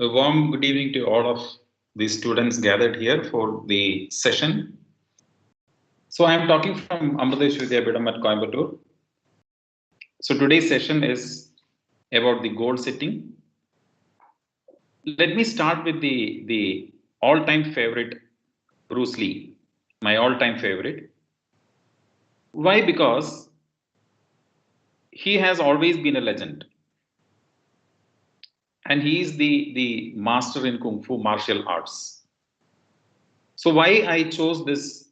A warm good evening to all of the students gathered here for the session. So I am talking from Amrita Vidyapeetham at Coimbatore. So today's session is about the goal setting. Let me start with the all-time favorite, Bruce Lee, my all-time favorite. Why? Because he has always been a legend. And he is the master in Kung Fu martial arts. So why I chose this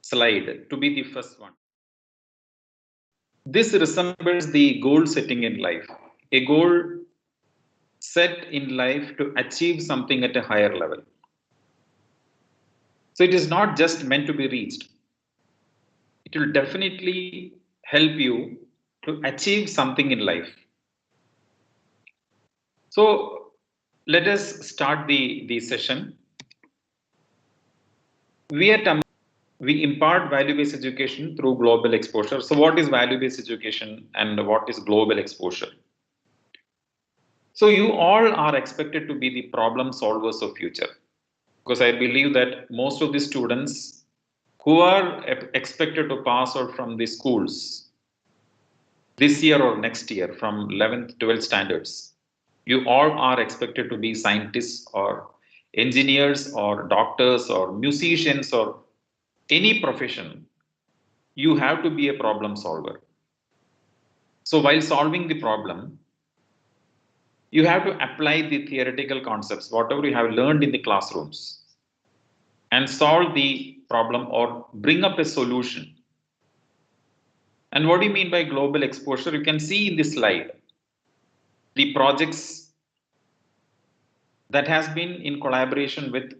slide to be the first one? This resembles the goal setting in life. A goal set in life to achieve something at a higher level. So it is not just meant to be reached. It will definitely help you to achieve something in life. So let us start the session. We impart value-based education through global exposure. So what is value-based education and what is global exposure? So you all are expected to be the problem solvers of future, because I believe that most of the students who are expected to pass out from the schools this year or next year from 11th, 12th standards, you all are expected to be scientists or engineers or doctors or musicians or any profession. You have to be a problem solver. So while solving the problem, you have to apply the theoretical concepts, whatever you have learned in the classrooms, and solve the problem or bring up a solution. And what do you mean by global exposure? You can see in this slide the projects that has been in collaboration with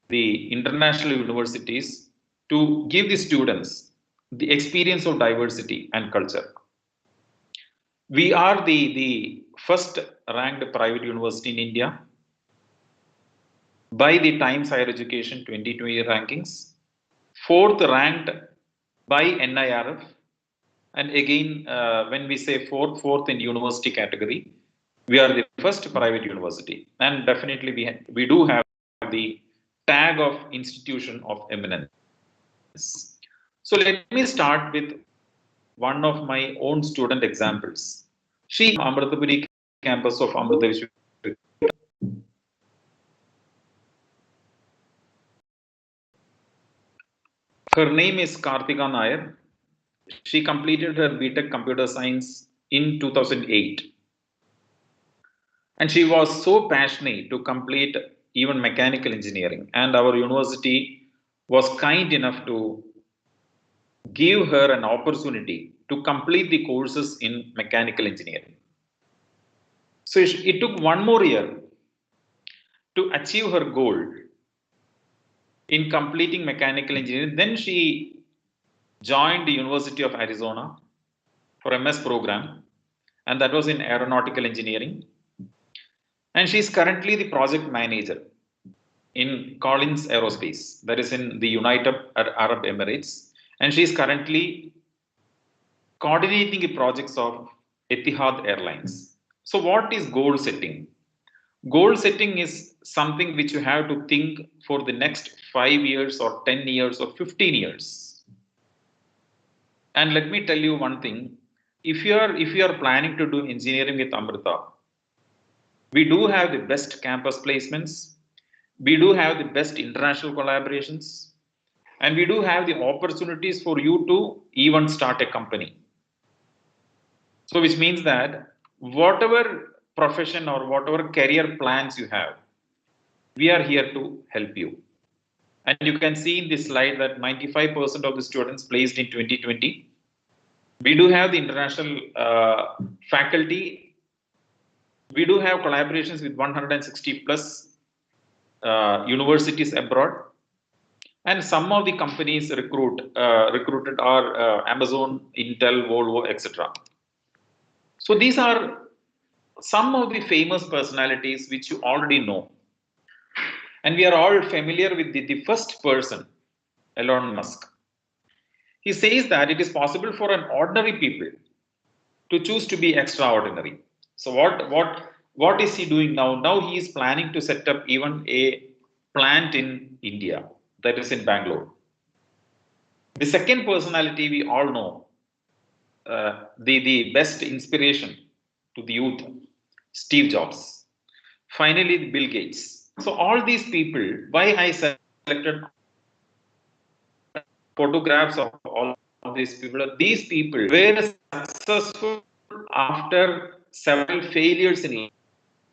the international universities to give the students the experience of diversity and culture. We are the first ranked private university in India by the Times Higher Education 2020 rankings, fourth ranked by NIRF, and again when we say fourth in university category, we are the first private university, and definitely we do have the tag of institution of eminence. So let me start with one of my own student examples. She Amritapuri campus of Amrita Vishwa. Her name is Karthika Nair. She completed her BTech Computer Science in 2008. And she was so passionate to complete even mechanical engineering. And our university was kind enough to give her an opportunity to complete the courses in mechanical engineering. So it took one more year to achieve her goal in completing mechanical engineering. Then she joined the University of Arizona for MS program, and that was in aeronautical engineering. And she is currently the project manager in Collins Aerospace, that is in the United Arab Emirates. And she is currently coordinating the projects of Etihad Airlines. So what is goal setting? Goal setting is something which you have to think for the next 5 years or 10 years or 15 years. And let me tell you one thing. If you are planning to do engineering with Amrita, we do have the best campus placements, we do have the best international collaborations, and we do have the opportunities for you to even start a company. So which means that whatever profession or whatever career plans you have, we are here to help you. And you can see in this slide that 95% of the students placed in 2020. We do have the international faculty. We do have collaborations with 160 plus universities abroad. And some of the companies recruited are Amazon, Intel, Volvo, etc. So these are some of the famous personalities which you already know. And we are all familiar with the first person, Elon Musk. He says that it is possible for an ordinary people to choose to be extraordinary. So what What is he doing now? Now he is planning to set up even a plant in India, that is in Bangalore. The second personality we all know, the best inspiration to the youth, Steve Jobs. Finally, Bill Gates. So all these people, why I selected photographs of all these people? These people were successful after several failures in life.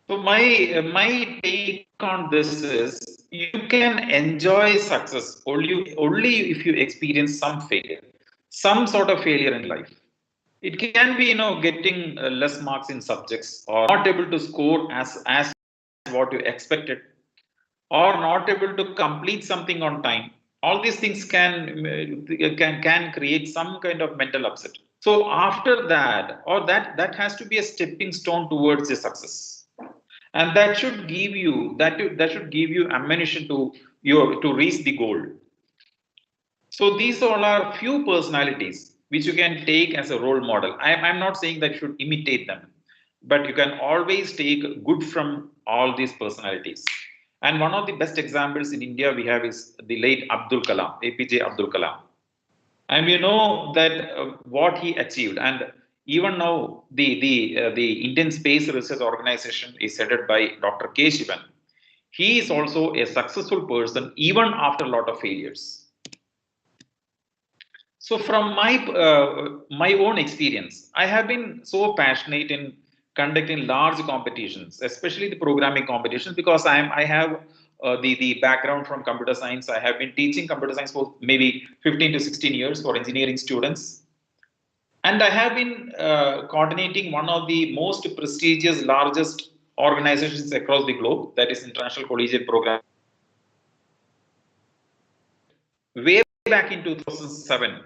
So my take on this is you can enjoy success only if you experience some failure, some sort of failure in life. It can be getting less marks in subjects or not able to score as what you expected or not able to complete something on time. All these things can create some kind of mental upset. So after that, or that has to be a stepping stone towards a success, and that should give you ammunition to reach the goal. So these all are few personalities which you can take as a role model. I'm not saying that you should imitate them, but you can always take good from all these personalities. And one of the best examples in India we have is the late Abdul Kalam, APJ Abdul Kalam. And you know that what he achieved, and even now the Indian Space Research Organization is headed by Dr. K. Shivan. He is also a successful person even after a lot of failures. So from my own experience, I have been so passionate in conducting large competitions, especially the programming competitions, because I have the background from computer science. I have been teaching computer science for maybe 15 to 16 years for engineering students, and I have been coordinating one of the most prestigious, largest organizations across the globe, that is International Collegiate Program. Way back in 2007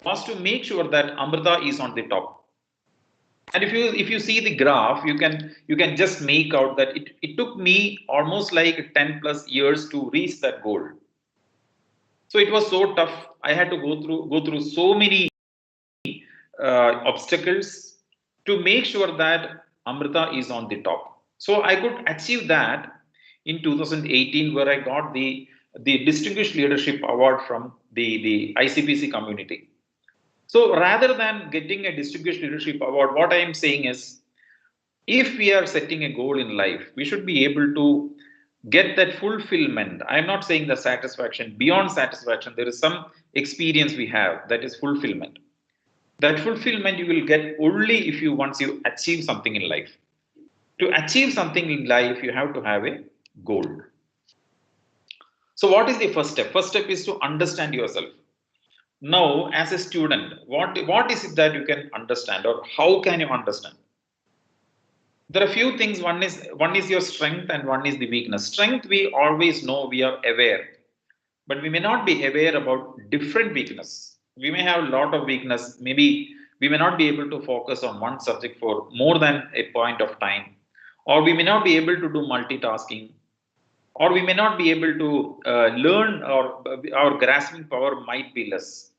was to make sure that Amrita is on the top. And if you see the graph, you can just make out that it took me almost like 10 plus years to reach that goal. So it was so tough. I had to go through so many obstacles to make sure that Amrita is on the top. So I could achieve that in 2018, where I got the Distinguished Leadership Award from the ICPC community. So rather than getting a Distinguished Leadership Award, what I am saying is, if we are setting a goal in life, we should be able to get that fulfillment. I'm not saying the satisfaction. Beyond satisfaction, there is some experience we have, that is fulfillment. That fulfillment you will get only if you once you achieve something in life. To achieve something in life, you have to have a goal. So what is the first step? First step is to understand yourself. Now, as a student, what is it that you can understand, or how can you understand? There are a few things. One is your strength, and one is the weakness. Strength, we always know, we are aware, but we may not be aware about different weakness. We may have a lot of weakness. Maybe we may not be able to focus on one subject for more than a point of time, or we may not be able to do multitasking, or we may not be able to learn, or our grasping power might be less.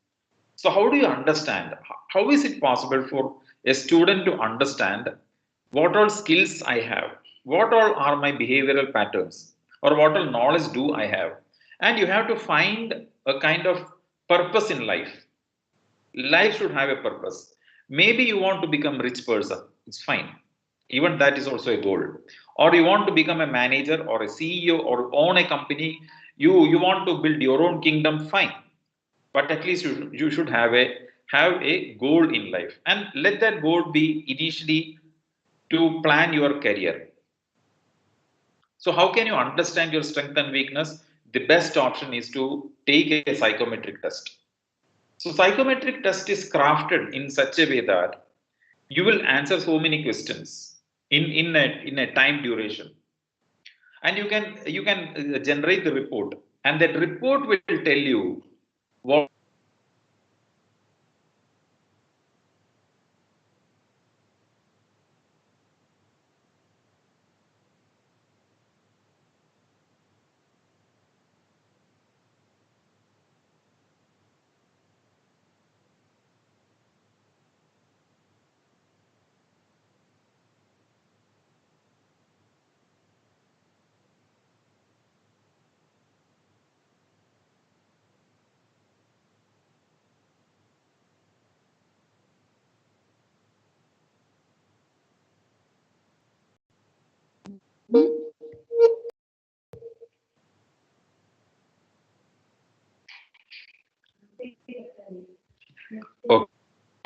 So how do you understand? How is it possible for a student to understand what all skills I have? What all are my behavioral patterns? Or what all knowledge do I have? And you have to find a kind of purpose in life. Life should have a purpose. Maybe you want to become a rich person. It's fine. Even that is also a goal. Or you want to become a manager or a CEO or own a company. You want to build your own kingdom. Fine, but at least you should have a goal in life, and let that goal be initially to plan your career. So how can you understand your strength and weakness? The best option is to take a psychometric test. So psychometric test is crafted in such a way that you will answer so many questions in a time duration, and you can generate the report, and that report will tell you what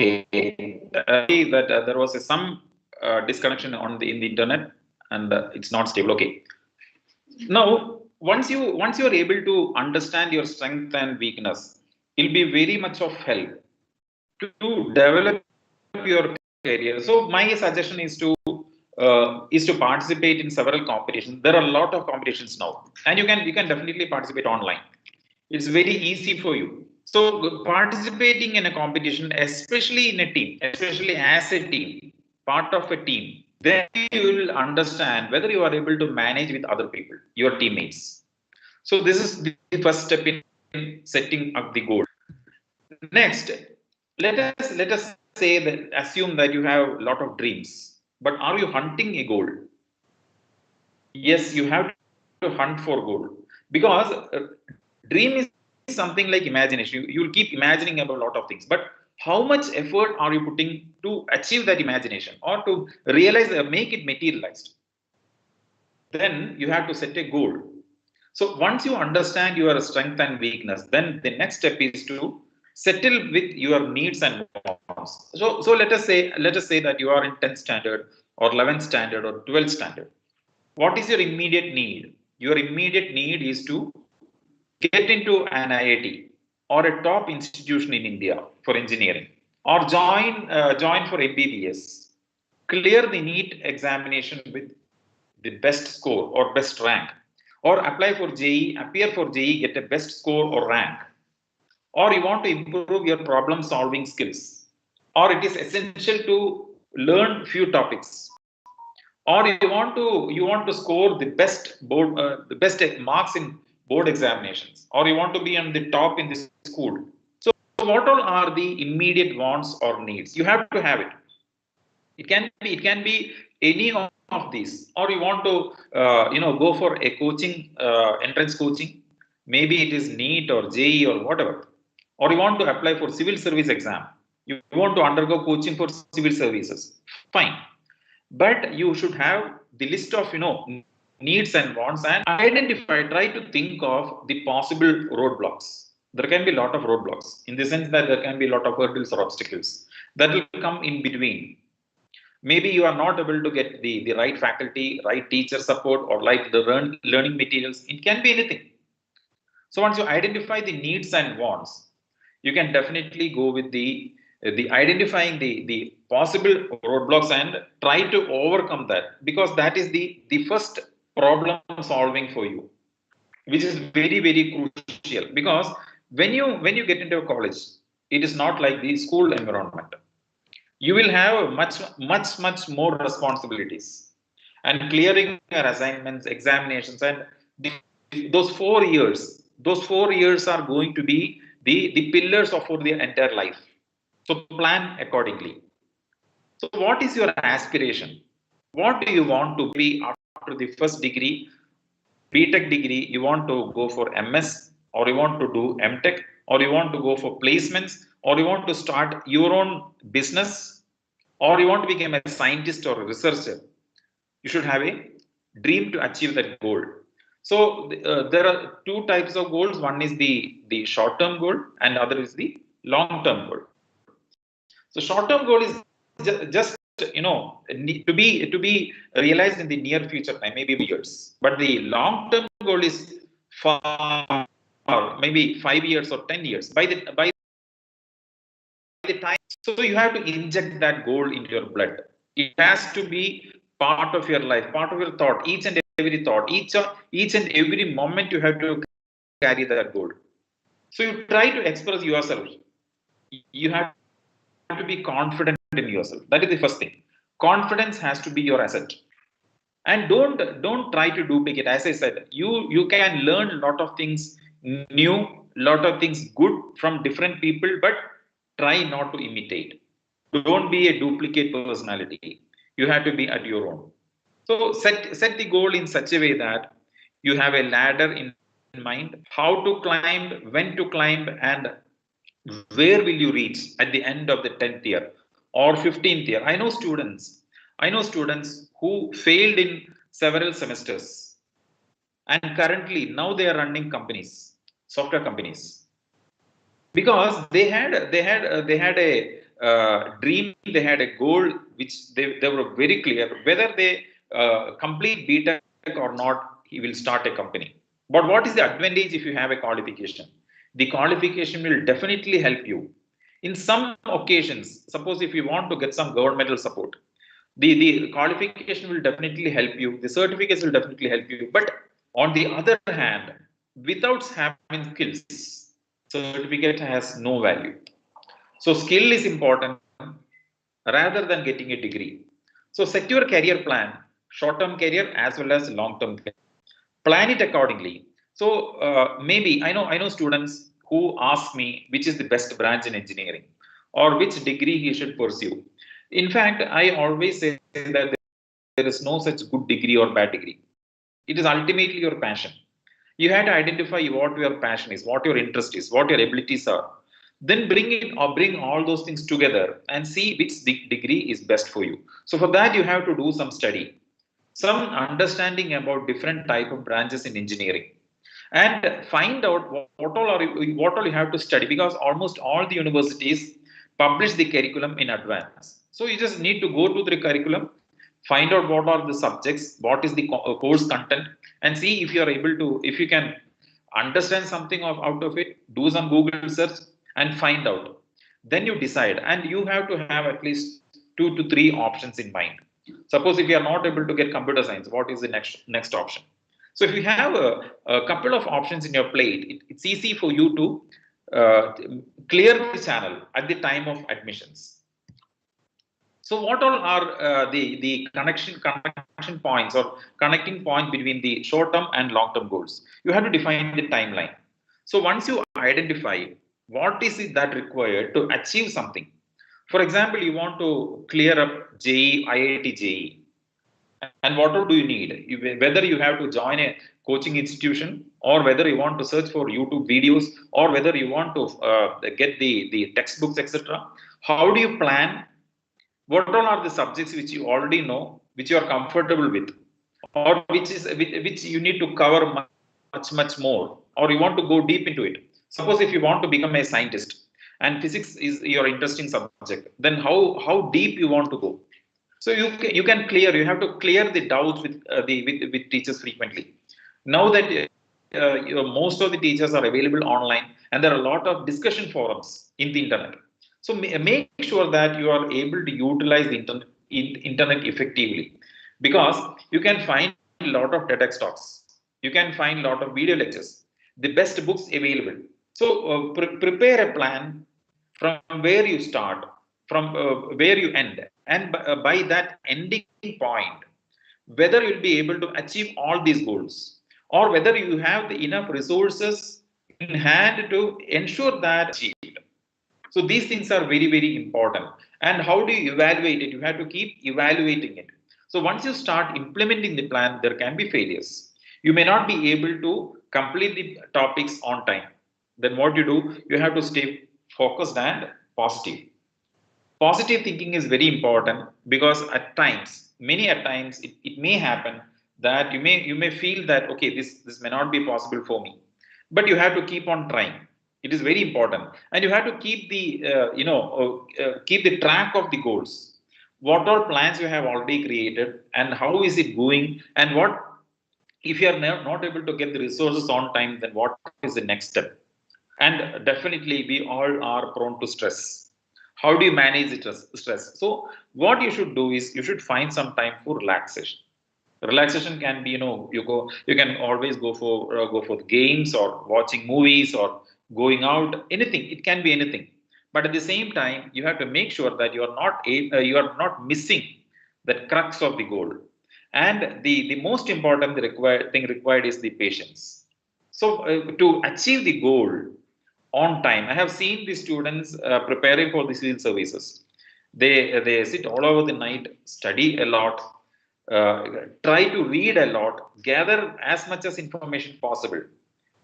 that there was some disconnection in the internet, and it's not stable. Okay. Now, once you are able to understand your strength and weakness, it'll be very much of help to develop your career. So my suggestion is to participate in several competitions. There are a lot of competitions now, and you can definitely participate online. It's very easy for you. So participating in a competition, especially in a team, especially as a team, part of a team, then you will understand whether you are able to manage with other people, your teammates. So this is the first step in setting up the goal. Next, let us say that assume that you have a lot of dreams, but are you hunting a goal? Yes, you have to hunt for goal, because dream is something like imagination. You will keep imagining about a lot of things, but how much effort are you putting to achieve that imagination or to realize make it materialized? Then you have to set a goal. So once you understand your strength and weakness, then the next step is to settle with your needs and wants. So let us say that you are in 10th standard or 11th standard or 12th standard. What is your immediate need? Your immediate need is to get into an IIT or a top institution in India for engineering, or join for MBBS, clear the NEET examination with the best score or best rank, or apply for JE, appear for JE, get a best score or rank, or you want to improve your problem solving skills, or it is essential to learn few topics, or you want to score the best marks in board examinations, or you want to be on the top in the school. So what all are the immediate wants or needs? You have to have it. It can be any of these, or you want to go for a coaching, entrance coaching. Maybe it is NEET or JE or whatever, or you want to apply for civil service exam. You want to undergo coaching for civil services. Fine, but you should have the list of needs and wants, and try to think of the possible roadblocks. There can be a lot of roadblocks, in the sense that there can be a lot of hurdles or obstacles that will come in between. Maybe you are not able to get the right faculty, right teacher support, or like the learning materials. It can be anything. So once you identify the needs and wants, you can definitely go with the identifying the possible roadblocks and try to overcome that, because that is the first problem solving for you, which is very crucial. Because when you get into a college, it is not like the school environment. You will have much more responsibilities, and clearing your assignments, examinations, and those 4 years are going to be the pillars of for the entire life. So plan accordingly. So what is your aspiration? What do you want to be after the first degree, BTech degree? You want to go for MS, or you want to do MTech, or you want to go for placements, or you want to start your own business, or you want to become a scientist or a researcher? You should have a dream to achieve that goal. So there are two types of goals. One is the short term goal, and other is the long term goal. So short term goal is just to be realized in the near future time, maybe years. But the long term goal is far, maybe 5 years or 10 years. By the time, so you have to inject that goal into your blood. It has to be part of your life, part of your thought, each and every thought, each and every moment you have to carry that goal. So you try to express yourself. You have to be confident in yourself. That is the first thing. Confidence has to be your asset. And don't try to duplicate. As I said, you can learn a lot of things new, lot of things good from different people, but try not to imitate. Don't be a duplicate personality. You have to be at your own. So set the goal in such a way that you have a ladder in mind, how to climb, when to climb, and where will you reach at the end of the 10th year or 15th year. I know students who failed in several semesters, and currently now they are running companies, software companies, because they had a dream, they had a goal which they were very clear whether they complete BTech or not, he will start a company. But what is the advantage if you have a qualification? The qualification will definitely help you. In some occasions, suppose if you want to get some governmental support, the qualification will definitely help you, the certificates will definitely help you. But on the other hand, without having skills, certificate has no value. So skill is important rather than getting a degree. So set your career plan, short-term career as well as long-term career. Plan it accordingly. So maybe I know students who ask me which is the best branch in engineering or which degree he should pursue. In fact, I always say that there is no such good degree or bad degree. It is ultimately your passion. You have to identify what your passion is, what your interest is, what your abilities are. Then bring it or bring all those things together and see which degree is best for you. So for that, you have to do some study, some understanding about different type of branches in engineering, and find out what all you have to study, because almost all the universities publish the curriculum in advance. So you just need to go to the curriculum, find out what are the subjects, what is the course content, and see if you are able to, if you can understand something out of it, do some Google search and find out. Then you decide, and you have to have at least 2 to 3 options in mind. Suppose if you are not able to get computer science, what is the next option? So if you have a couple of options in your plate, it's easy for you to clear the channel at the time of admissions. So what all are the connection points or connecting point between the short term and long term goals? You have to define the timeline. So once you identify what is it that required to achieve something, for example, you want to clear up JEE, IIT JEE, and what all do you need? Whether you have to join a coaching institution, or whether you want to search for YouTube videos, or whether you want to get the textbooks, etc. How do you plan? What all are the subjects which you already know, which you are comfortable with, or which you need to cover much more, or you want to go deep into it? Suppose if you want to become a scientist and physics is your interesting subject, then how deep you want to go? So you can clear. You have to clear the doubts with teachers frequently. Now that most of the teachers are available online, and there are a lot of discussion forums in the internet. So make sure that you are able to utilize the internet effectively, because you can find a lot of TEDx talks, you can find a lot of video lectures, the best books available. So prepare a plan from where you start, from where you end, and by that ending point, whether you'll be able to achieve all these goals, or whether you have the enough resources in hand to ensure that achieved. So these things are very important. And how do you evaluate it? You have to keep evaluating it. So once you start implementing the plan, there can be failures. You may not be able to complete the topics on time. Then what you do? You have to stay focused and positive. Positive thinking is very important, because at times, many at times, it may happen that you may feel that okay, this may not be possible for me, but you have to keep on trying. It is very important, and you have to keep the keep the track of the goals. What all plans you have already created, and how is it going, and what if you are not able to get the resources on time, then what is the next step? And definitely, we all are prone to stress. How do you manage the stress? So what you should do is you should find some time for relaxation. Relaxation can be, you can always go for games, or watching movies, or going out, anything. It can be anything. But at the same time, you have to make sure that you are not missing the crux of the goal. And the most important thing required is the patience. So to achieve the goal on time, I have seen the students preparing for the civil services. They sit all over the night, study a lot, try to read a lot, gather as much as information possible.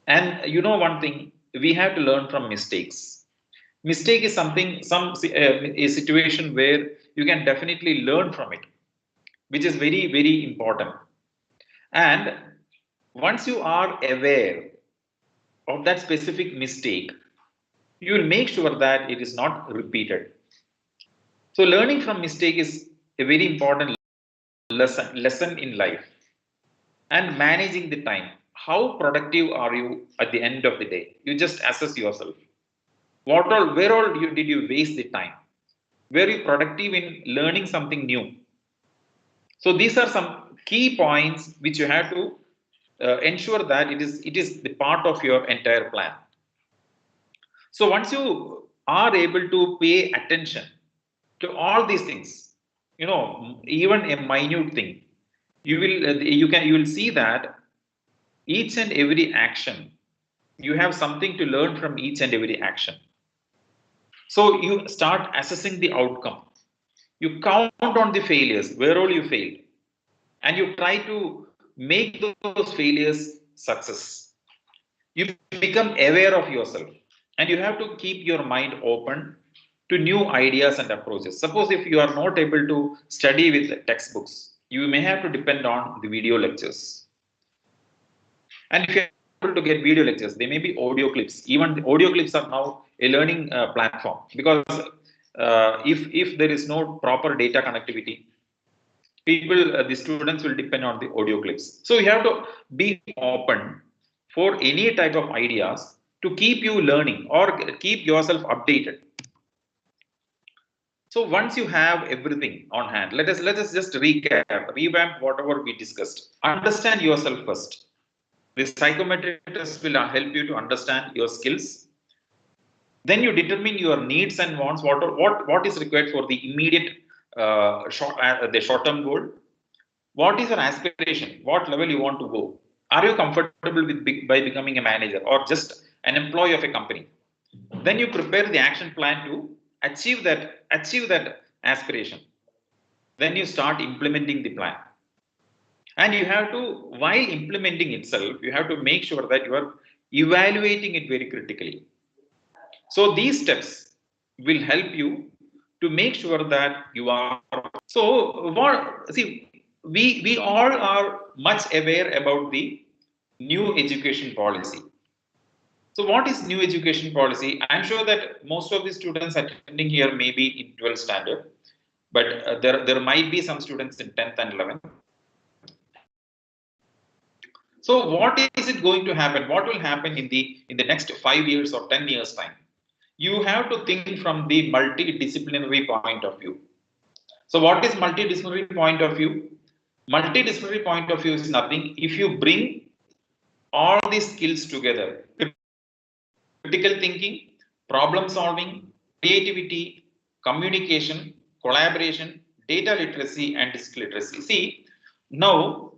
And one thing, we have to learn from mistakes. Mistake is a situation where you can definitely learn from it, which is very important. And once you are aware of that specific mistake, you will make sure that it is not repeated. So learning from mistake is a very important lesson in life. And managing the time. How productive are you at the end of the day? You just assess yourself. What all, where all did you waste the time? Were you productive in learning something new? So these are some key points which you have to ensure that it is the part of your entire plan. So once you are able to pay attention to all these things, even a minute thing, you will see that each and every action, you have something to learn from each and every action. So you start assessing the outcome. You count on the failures, where all you failed, and you try to make those failures success. You become aware of yourself, and you have to keep your mind open to new ideas and approaches. Suppose if you are not able to study with textbooks, you may have to depend on the video lectures. And if you're able to get video lectures, they may be audio clips. Even the audio clips are now a learning platform, because if there is no proper data connectivity, the students will depend on the audio clips. So you have to be open for any type of ideas to keep you learning or keep yourself updated. So once you have everything on hand, let us just revamp whatever we discussed. Understand yourself first. The psychometric test will help you to understand your skills. Then you determine your needs and wants. What is required for the immediate short-term goal. What is your aspiration? What level you want to go? Are you comfortable with by becoming a manager or just an employee of a company? Then you prepare the action plan to achieve that aspiration. Then you start implementing the plan. And you have to, while implementing itself, you have to make sure that you are evaluating it very critically. So these steps will help you to make sure that you are. So we all are much aware about the new education policy. So what is new education policy? I'm sure that most of the students attending here may be in 12th standard, but there might be some students in 10th and 11th. So what is it going to happen? What will happen in the next 5 years or 10 years time? You have to think from the multidisciplinary point of view. So what is multidisciplinary point of view? Multidisciplinary point of view is nothing if you bring all these skills together: critical thinking, problem solving, creativity, communication, collaboration, data literacy, and digital literacy. See, now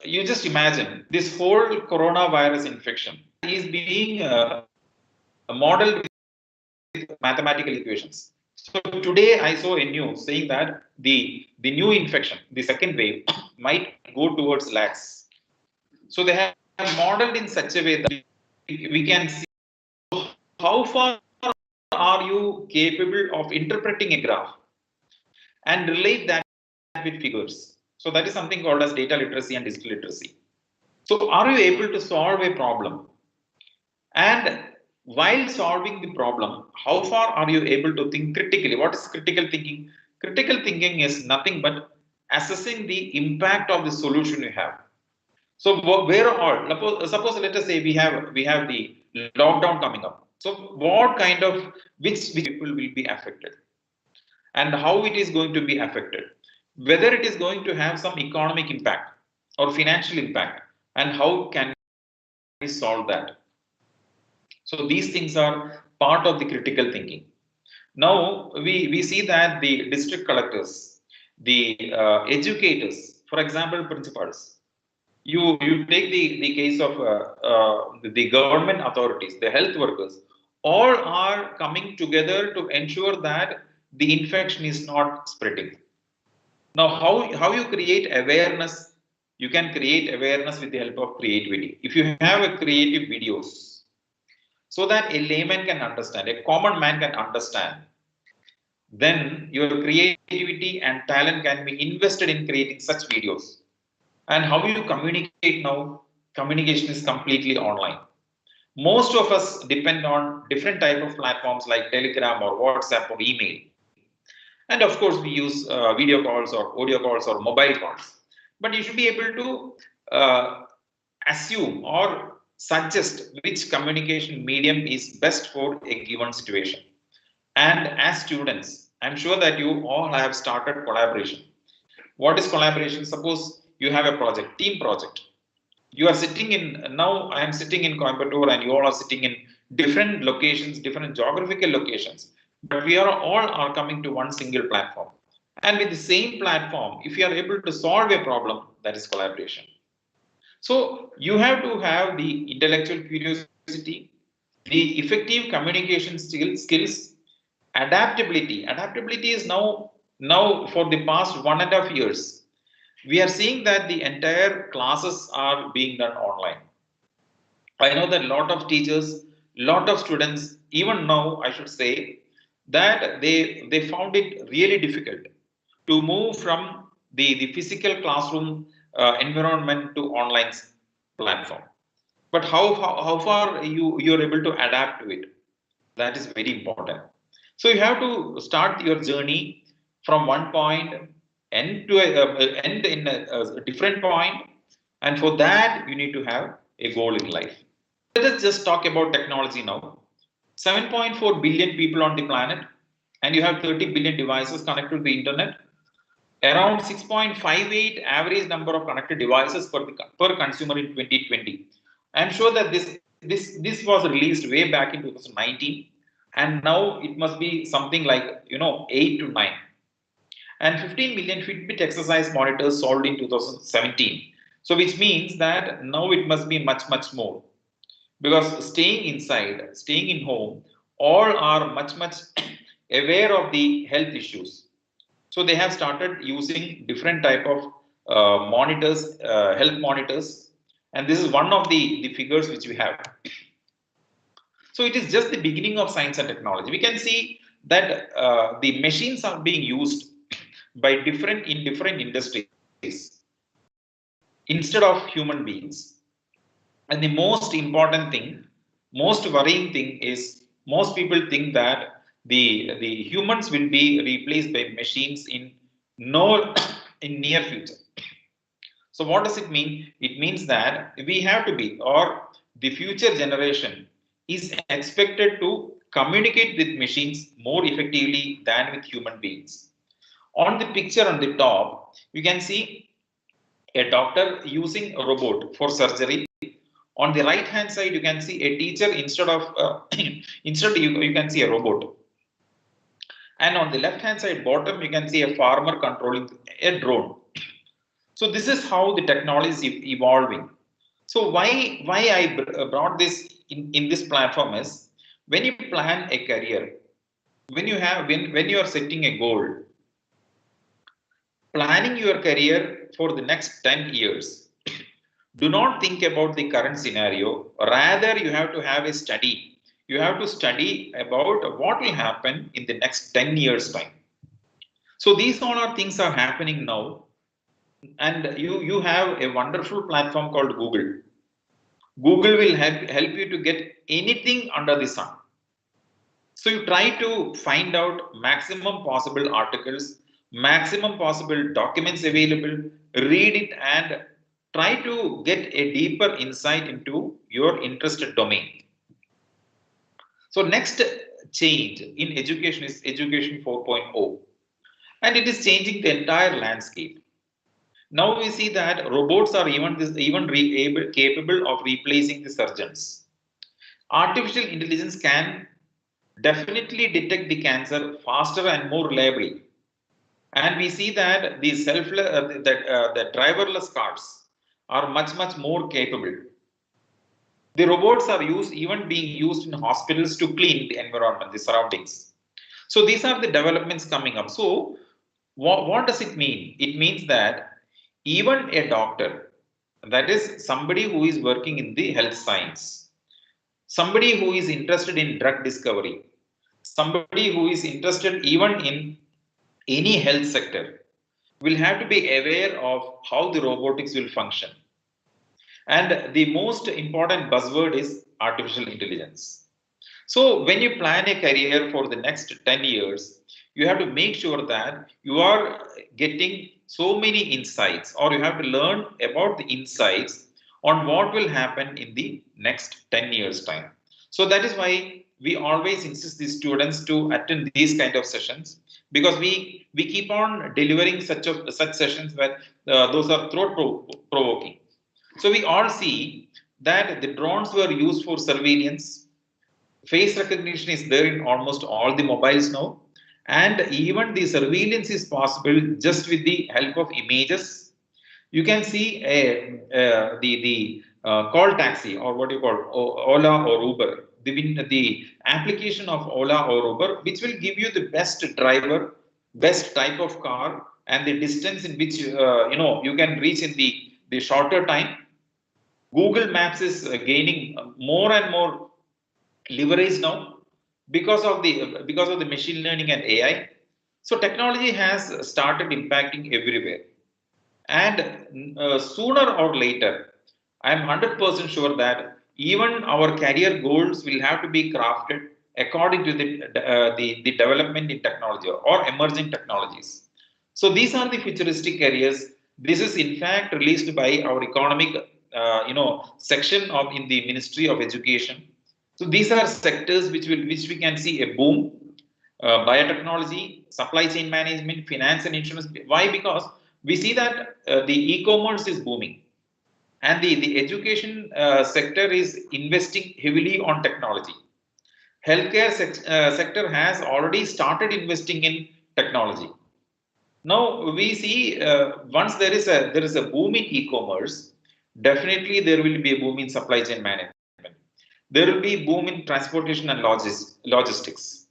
you just imagine this whole coronavirus infection is being modeled with mathematical equations. So today I saw a news saying that the new infection, the second wave, might go towards lakhs. So they have modeled in such a way that we can see how far are you capable of interpreting a graph and relate that with figures. So that is something called as data literacy and digital literacy. So are you able to solve a problem? And while solving the problem, how far are you able to think critically? What is critical thinking? Critical thinking is nothing but assessing the impact of the solution you have. So where all, suppose let us say we have the lockdown coming up. So what kind of which people will be affected, and how it is going to be affected, whether it is going to have some economic impact or financial impact, and how can we solve that. So these things are part of the critical thinking. Now we see that the district collectors, the educators, for example, principals, you take the case of the government authorities, the health workers, all are coming together to ensure that the infection is not spreading. Now, how you create awareness? You can create awareness with the help of creativity. If you have a creative videos, so that a layman can understand, a common man can understand, then your creativity and talent can be invested in creating such videos. And how you communicate now? Communication is completely online. Most of us depend on different type of platforms like Telegram or WhatsApp or email. And of course, we use video calls or audio calls or mobile calls. But you should be able to assume or suggest which communication medium is best for a given situation. And as students, I'm sure that you all have started collaboration. What is collaboration? Suppose you have a project, team project. You are sitting in, now I am sitting in Coimbatore and you all are sitting in different locations, different geographical locations, but we are all are coming to one single platform. And with the same platform, if you are able to solve a problem, that is collaboration. So you have to have the intellectual curiosity, the effective communication skills, adaptability. Adaptability is now for the past 1.5 years, we are seeing that the entire classes are being done online. I know that a lot of teachers, lot of students, even now, I should say, that they found it really difficult to move from the physical classroom environment to online platform. But how far you're able to adapt to it, that is very important. So you have to start your journey from one point, end to end in a different point, and for that you need to have a goal in life. Let us just talk about technology now. 7.4 billion people on the planet, and you have 30 billion devices connected to the internet. Around 6.58 average number of connected devices per consumer in 2020. I'm sure that this was released way back in 2019, and now it must be something like 8 to 9. And 15 million Fitbit exercise monitors sold in 2017. So which means that now it must be much more, because staying inside, staying in home, all are much aware of the health issues. So they have started using different type of monitors, health monitors, and this is one of the figures which we have. So it is just the beginning of science and technology. We can see that the machines are being used by different industries instead of human beings. And the most important thing, most worrying thing is most people think that the humans will be replaced by machines in no in near future. So what does it mean? It means that we have to be, or the future generation is expected to communicate with machines more effectively than with human beings. On the picture on the top, you can see a doctor using a robot for surgery. On the right hand side, you can see a teacher instead of instead you can see a robot. And on the left hand side bottom, you can see a farmer controlling a drone. So this is how the technology is evolving. So why I brought this in this platform is, when you plan a career, when you are setting a goal, planning your career for the next 10 years, do not think about the current scenario. Rather, you have to have a study. You have to study about what will happen in the next 10 years time. So these all are things are happening now. And you have a wonderful platform called Google. Google will help you to get anything under the sun. So you try to find out maximum possible articles, maximum possible documents available, read it and try to get a deeper insight into your interested domain. So next change in education is education 4.0, and it is changing the entire landscape. Now we see that robots are capable of replacing the surgeons. Artificial intelligence can definitely detect the cancer faster and more reliably. And we see that the driverless cars are much more capable. The robots are even being used in hospitals to clean the environment, the surroundings. So these are the developments coming up. So what does it mean? It means that even a doctor, that is somebody who is working in the health science, somebody who is interested in drug discovery, somebody who is interested even in any health sector, will have to be aware of how the robotics will function. And the most important buzzword is artificial intelligence. So when you plan a career for the next 10 years, you have to make sure that you are getting so many insights, or you have to learn about the insights on what will happen in the next 10 years time. So that is why we always insist the students to attend these kind of sessions, because we keep on delivering such sessions where those are throat provoking. So we all see that the drones were used for surveillance. Face recognition is there in almost all the mobiles now, and even the surveillance is possible just with the help of images. You can see the call taxi, or what you call Ola or Uber, the application of Ola or Uber, which will give you the best driver, best type of car, and the distance in which you can reach in the shorter time. Google Maps is gaining more and more leverage now because of the machine learning and AI. So technology has started impacting everywhere, and sooner or later, I am 100% sure that even our career goals will have to be crafted according to the development in technology or emerging technologies. So these are the futuristic areas. This is in fact released by our economic section of in the Ministry of Education. So these are sectors which we can see a boom: biotechnology, supply chain management, finance and insurance. Why? Because we see that the e-commerce is booming, and the education sector is investing heavily on technology. Healthcare sector has already started investing in technology. Now we see once there is a boom in e-commerce, definitely there will be a boom in supply chain management. There will be boom in transportation and logistics,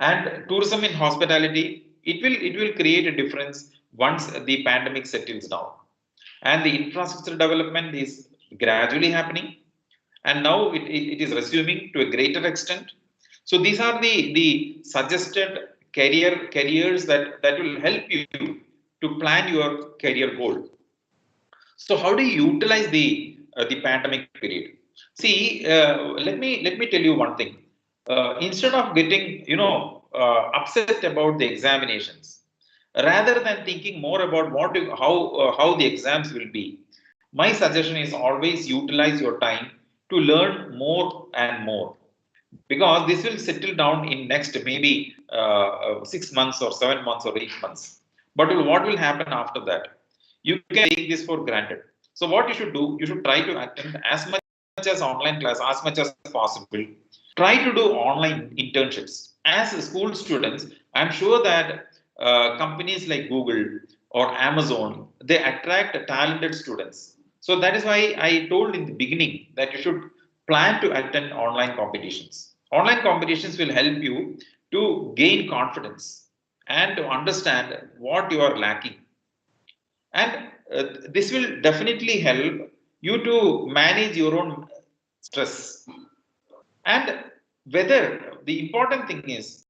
and tourism in hospitality. It will create a difference once the pandemic settles down, and the infrastructure development is gradually happening, and now it is resuming to a greater extent. So these are the suggested careers that will help you to plan your career goal. So how do you utilize the pandemic period? See, let me tell you one thing. Instead of getting upset about the examinations, rather than thinking more about how the exams will be, my suggestion is always utilize your time to learn more and more, because this will settle down in next maybe 6 months or 7 months or 8 months. But what will happen after that? You can take this for granted. So what you should do, you should try to attend as much as online class as much as possible. Try to do online internships. As school students, I'm sure that companies like Google or Amazon, they attract talented students. So that is why I told in the beginning that you should plan to attend online competitions. Online competitions will help you to gain confidence and to understand what you are lacking. And this will definitely help you to manage your own stress. And whether the important thing is,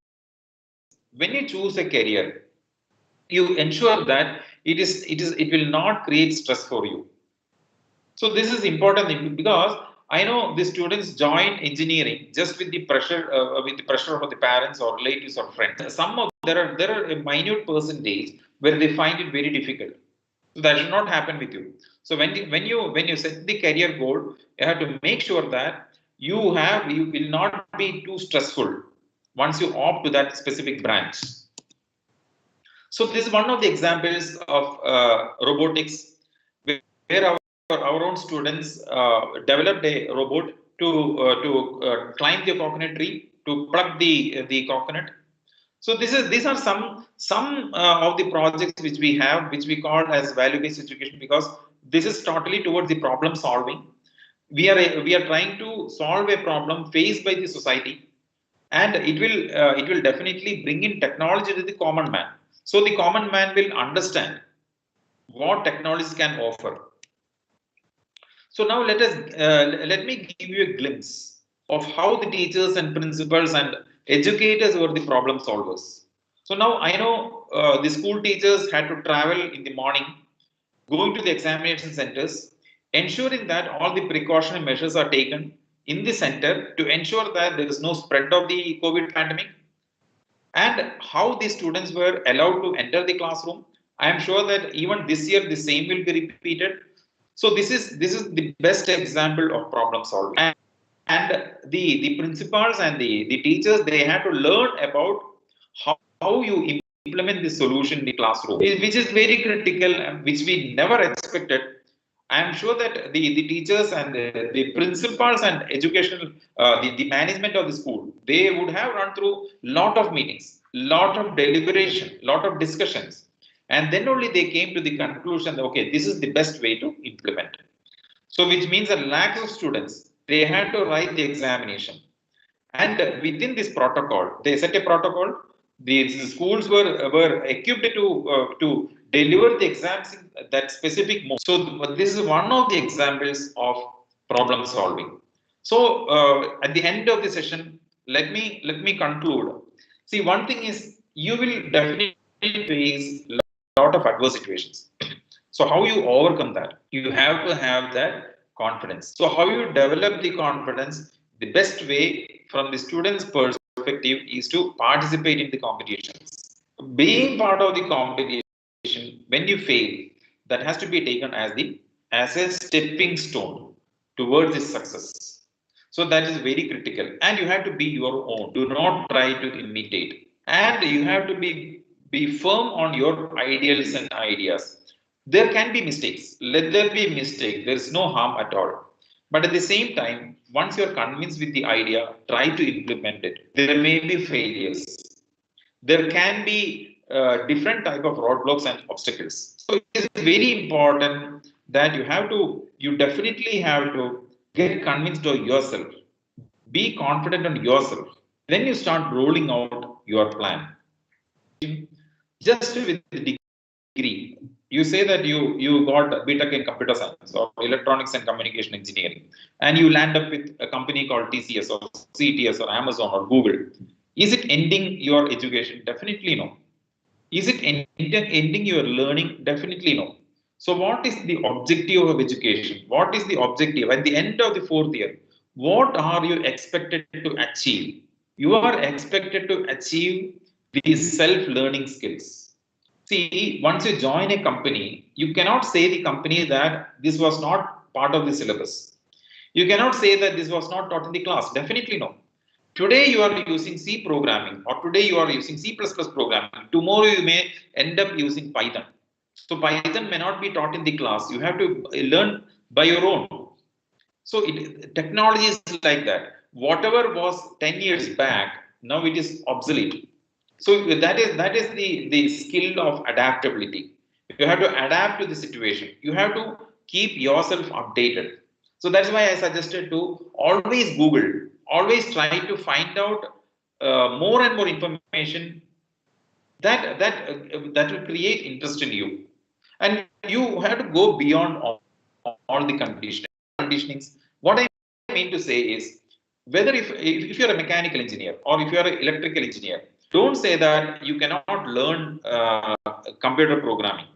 when you choose a career, you ensure that it will not create stress for you. So this is important thing, because I know the students join engineering just with the pressure of the parents or relatives or friends. There are a minute percentage where they find it very difficult. So that should not happen with you. So when you set the career goal, you have to make sure that you will not be too stressful once you opt to that specific branch. So this is one of the examples of robotics, where our own students developed a robot to climb the coconut tree, to pluck the coconut. So these are some of the projects which we have, which we call as value-based education, because this is totally towards the problem solving. We are trying to solve a problem faced by the society, and it will definitely bring in technology to the common man. So the common man will understand what technologies can offer. So now let me give you a glimpse of how the teachers and principals and educators were the problem solvers. So now I know the school teachers had to travel in the morning, going to the examination centers, ensuring that all the precautionary measures are taken in the center to ensure that there is no spread of the COVID pandemic. and how the students were allowed to enter the classroom. I am sure that even this year the same will be repeated. So this is the best example of problem solving. And the principals and the teachers, they had to learn about how you implement the solution in the classroom, which is very critical and which we never expected. I am sure that the teachers and the principals and educational the management of the school, they would have run through lot of meetings, lot of deliberation, lot of discussions, and then only they came to the conclusion that okay, this is the best way to implement. So which means that lakhs of students, they had to write the examination. And within this protocol, they set a protocol. The schools were equipped to deliver the exams in that specific mode. So this is one of the examples of problem solving. So at the end of the session, let me conclude. See, one thing is you will definitely face a lot of adverse situations. So how you overcome that? You have to have that confidence. So how you develop the confidence? The best way from the student's perspective is to participate in the competitions. Being part of the competition, when you fail, that has to be taken as a stepping stone towards this success. So that is very critical, and you have to be your own. Do not try to imitate, and you have to be firm on your ideals and ideas. There can be mistakes. Let there be mistake. There is no harm at all. But at the same time, once you're convinced with the idea, try to implement it. There may be failures. There can be different type of roadblocks and obstacles. So it is very important that you definitely have to get convinced of yourself. Be confident on yourself. Then you start rolling out your plan. Just with the degree, you say that you got BTech in computer science or electronics and communication engineering, and you land up with a company called TCS or CTS or Amazon or Google. Is it ending your education? Definitely no. Is it ending your learning? Definitely no. So, what is the objective of education? What is the objective at the end of the fourth year? What are you expected to achieve? You are expected to achieve these self-learning skills. See, once you join a company, you cannot say the company that this was not part of the syllabus. You cannot say that this was not taught in the class. Definitely no. Today you are using C programming, or today you are using C++ programming. Tomorrow you may end up using Python. So Python may not be taught in the class. You have to learn by your own. So technology is like that. Whatever was 10 years back, now it is obsolete. So that is the skill of adaptability. You have to adapt to the situation. You have to keep yourself updated. So that's why I suggested to always Google, always try to find out more and more information that will create interest in you, and you have to go beyond all the conditionings. What I mean to say is, whether if you're a mechanical engineer or if you're an electrical engineer, don't say that you cannot learn computer programming.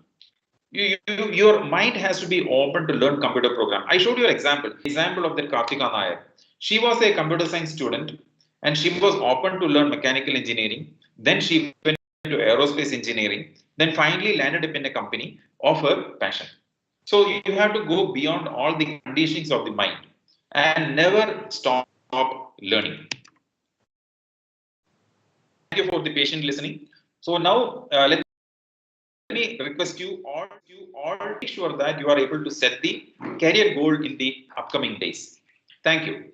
Your mind has to be open to learn computer program. I showed you an example of that Kartika Nair. She was a computer science student and she was open to learn mechanical engineering. Then she went to aerospace engineering. Then finally landed up in a company of her passion. So you have to go beyond all the conditionings of the mind and never stop learning. Thank you for the patient listening. So now let me request you all make sure that you are able to set the career goal in the upcoming days. Thank you.